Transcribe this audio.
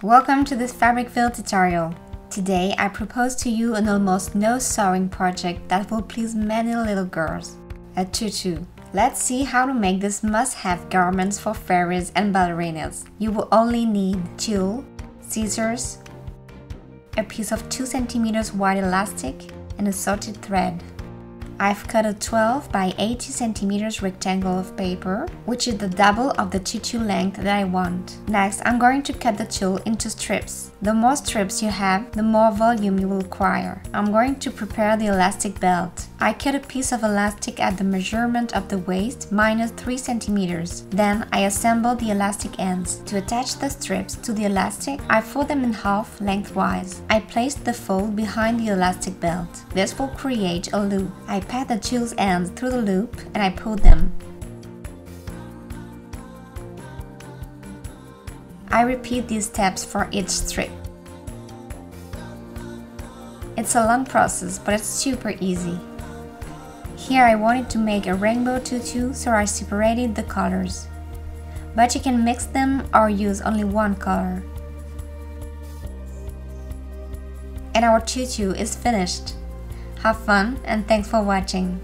Welcome to this Fabricville tutorial. Today I propose to you an almost no sewing project that will please many little girls. A tutu. Let's see how to make this must-have garments for fairies and ballerinas. You will only need tulle, scissors, a piece of 2 cm wide elastic, and assorted thread. I've cut a 12 by 80 cm rectangle of paper, which is the double of the tutu length that I want. Next, I'm going to cut the tulle into strips. The more strips you have, the more volume you will require. I'm going to prepare the elastic belt. I cut a piece of elastic at the measurement of the waist minus 3 cm. Then I assemble the elastic ends. To attach the strips to the elastic, I fold them in half lengthwise. I place the fold behind the elastic belt. This will create a loop. I pass the tulle's ends through the loop and I pull them. I repeat these steps for each strip. It's a long process, but it's super easy. Here I wanted to make a rainbow tutu, so I separated the colors. But you can mix them or use only one color. And our tutu is finished. Have fun and thanks for watching.